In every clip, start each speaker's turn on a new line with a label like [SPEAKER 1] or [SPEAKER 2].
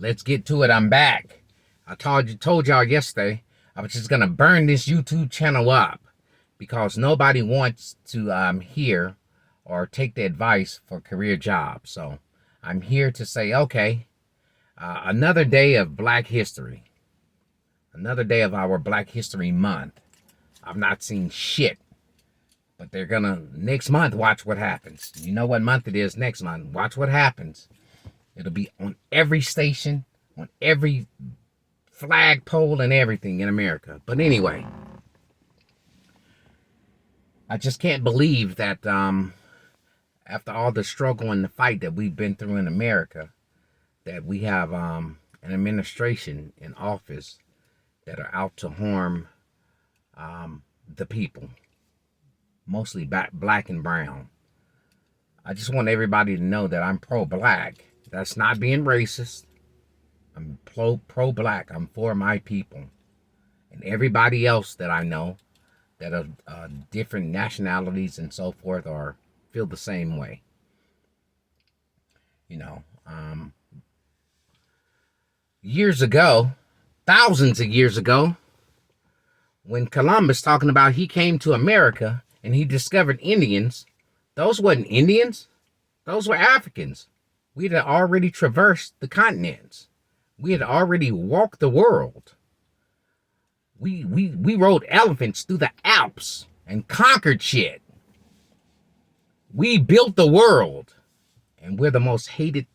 [SPEAKER 1] let's get to it. I'm back. I told y'all yesterday I was just gonna burn this YouTube channel up because nobody wants to hear or take the advice for career jobs. So I'm here to say, okay, another day of Black History, another day of our Black History Month. I've not seen shit, but they're gonna next month. Watch what happens. You know what month it is next month. Watch what happens. It'll be on every station, on every flagpole and everything in America. But anyway, I just can't believe that after all the struggle and the fight that we've been through in America, that we have an administration in office that are out to harm the people, mostly black and brown. I just want everybody to know that I'm pro-black. That's not being racist. I'm pro-black. I'm for my people. And everybody else that I know that are different nationalities and so forth are feel the same way. You know, years ago, thousands of years ago, when Columbus talking about he came to America and he discovered Indians, those wasn't Indians. Those were Africans. We had already traversed the continents. We had already walked the world. We rode elephants through the Alps and conquered shit. We built the world, and we're the most hated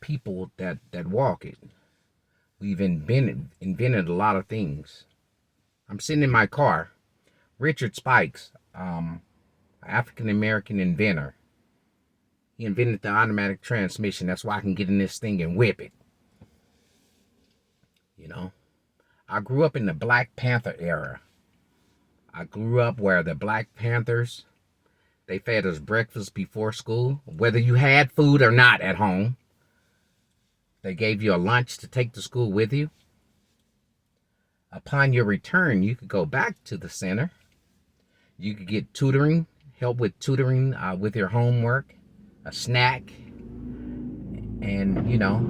[SPEAKER 1] people that walk it. We've invented a lot of things. I'm sitting in my car. Richard Spikes, African-American inventor. He invented the automatic transmission. That's why I can get in this thing and whip it. You know, I grew up in the Black Panther era. I grew up where the Black Panthers, they fed us breakfast before school, whether you had food or not at home. They gave you a lunch to take to school with you. Upon your return, you could go back to the center. You could get tutoring, help with tutoring with your homework, a snack, and, you know,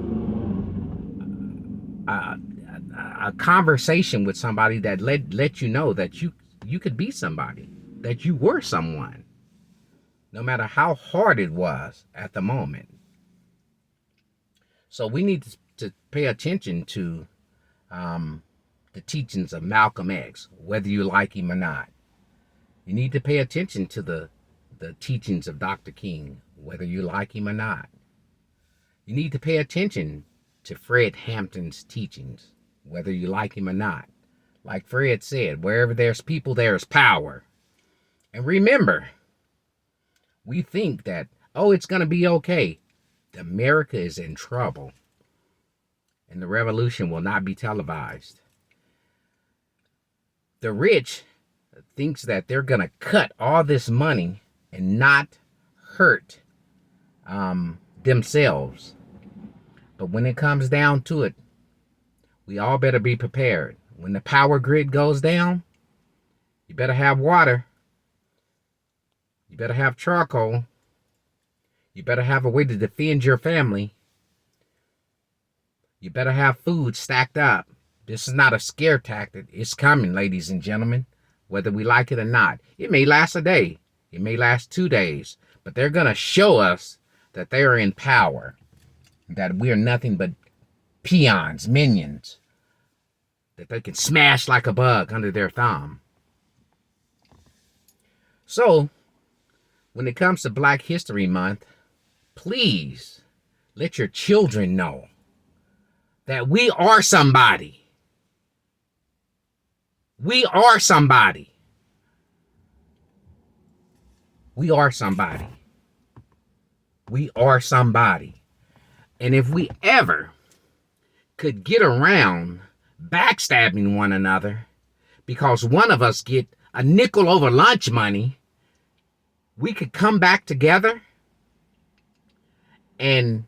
[SPEAKER 1] a conversation with somebody that let you know that you could be somebody, that you were someone, no matter how hard it was at the moment. So we need to pay attention to the teachings of Malcolm X, whether you like him or not. You need to pay attention to the teachings of Dr. King, whether you like him or not. You need to pay attention to Fred Hampton's teachings, whether you like him or not. Like Fred said, wherever there's people, there's power. And remember, we think that, oh, it's going to be okay. America is in trouble. And the revolution will not be televised. The rich thinks that they're going to cut all this money and not hurt themselves. But when it comes down to it, we all better be prepared. When the power grid goes down, you better have water. You better have charcoal. You better have a way to defend your family. You better have food stacked up. This is not a scare tactic. It's coming, ladies and gentlemen, whether we like it or not. It may last a day. It may last 2 days. But they're going to show us that they are in power, that we are nothing but peons, minions, that they can smash like a bug under their thumb. So, when it comes to Black History Month, please let your children know that we are somebody. We are somebody. We are somebody. We are somebody. And if we ever could get around backstabbing one another because one of us get a nickel over lunch money, we could come back together and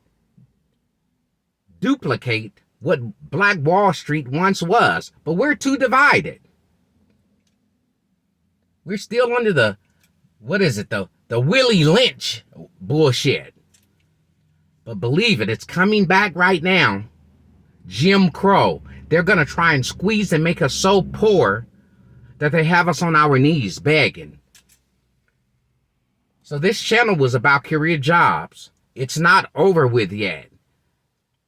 [SPEAKER 1] duplicate what Black Wall Street once was. But we're too divided. We're still under the, what is it, the Willie Lynch bullshit. But believe it, it's coming back right now. Jim Crow. They're going to try and squeeze and make us so poor that they have us on our knees begging. So this channel was about career jobs. It's not over with yet.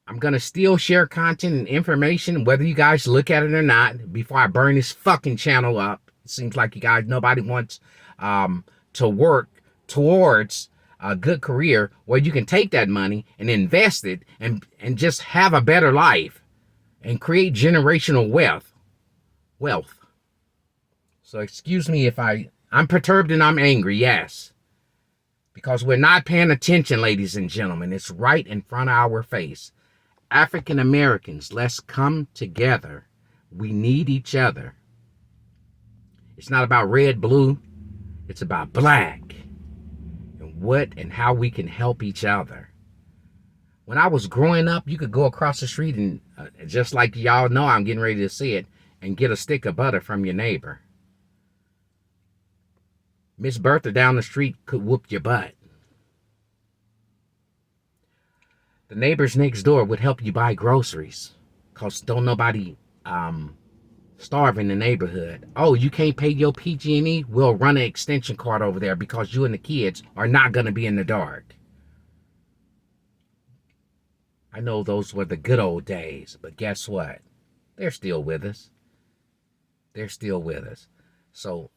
[SPEAKER 1] I'm going to still share content and information, whether you guys look at it or not, before I burn this fucking channel up. It seems like you guys, nobody wants to work towards a good career where you can take that money and invest it and just have a better life and create generational wealth. So excuse me if I'm perturbed and I'm angry, yes. Because we're not paying attention, ladies and gentlemen. It's right in front of our face. African Americans, let's come together. We need each other. It's not about red, blue. It's about black. And what and how we can help each other. When I was growing up, you could go across the street and, just like y'all know, I'm getting ready to see it, and get a stick of butter from your neighbor. Miss Bertha down the street could whoop your butt. The neighbors next door would help you buy groceries, because don't nobody starve in the neighborhood. Oh, you can't pay your PG&E? We'll run an extension cord over there because you and the kids are not going to be in the dark. I know those were the good old days, but guess what? They're still with us. They're still with us. So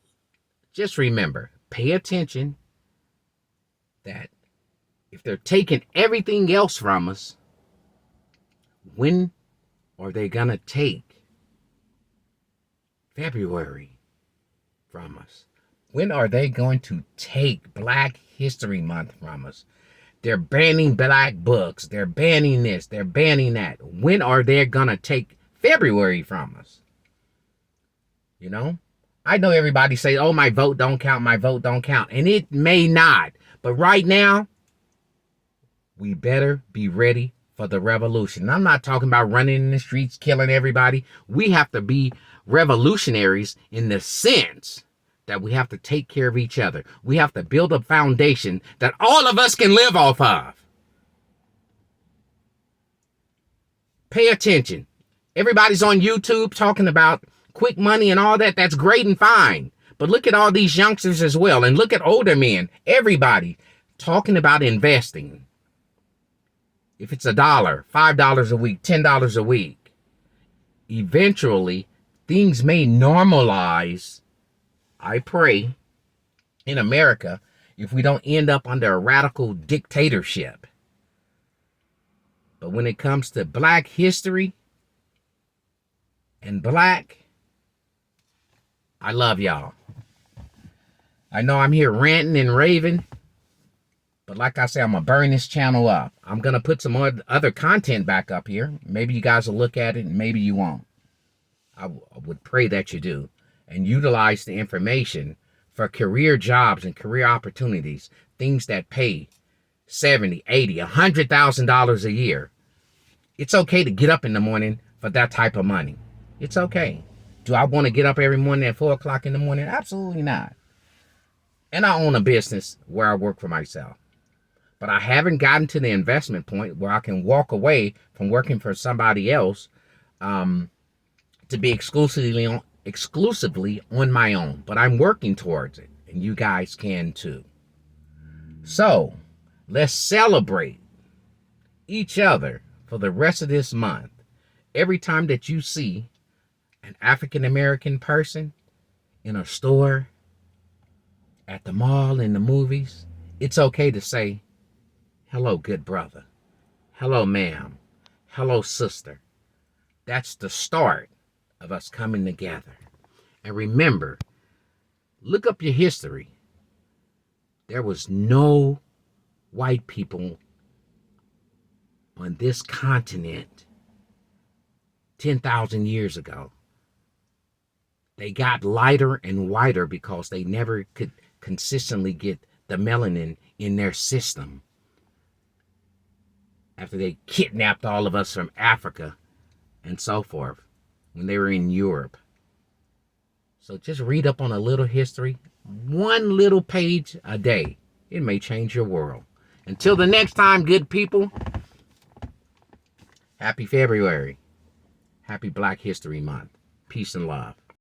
[SPEAKER 1] just remember, pay attention that if they're taking everything else from us, when are they going to take February from us? When are they going to take Black History Month from us? They're banning black books. They're banning this. They're banning that. When are they going to take February from us? You know? I know everybody say, oh, my vote don't count. My vote don't count. And it may not. But right now, we better be ready for the revolution. And I'm not talking about running in the streets, killing everybody. We have to be revolutionaries in the sense that we have to take care of each other. We have to build a foundation that all of us can live off of. Pay attention. Everybody's on YouTube talking about quick money and all that. That's great and fine. But look at all these youngsters as well. And look at older men. Everybody talking about investing. If it's $1, $5 a week, $10 a week, eventually things may normalize, I pray, in America, if we don't end up under a radical dictatorship. But when it comes to Black history and black, I love y'all. I know I'm here ranting and raving, but like I said, I'm going to burn this channel up. I'm going to put some other content back up here. Maybe you guys will look at it and maybe you won't. I would pray that you do. And utilize the information for career jobs and career opportunities, things that pay $70,000, $80,000, $100,000 a year. It's okay to get up in the morning for that type of money. It's okay. Do I want to get up every morning at 4 o'clock in the morning? Absolutely not. And I own a business where I work for myself. But I haven't gotten to the investment point where I can walk away from working for somebody else to be exclusively on my own. But I'm working towards it, and you guys can too. So let's celebrate each other for the rest of this month. Every time that you see an African American person in a store, at the mall, in the movies, it's okay to say, hello, good brother. Hello, ma'am. Hello, sister. That's the start of us coming together. And remember, look up your history. There was no white people on this continent 10,000 years ago. They got lighter and whiter because they never could consistently get the melanin in their system after they kidnapped all of us from Africa and so forth when they were in Europe. So just read up on a little history, one little page a day. It may change your world. Until the next time, good people, happy February. Happy Black History Month. Peace and love.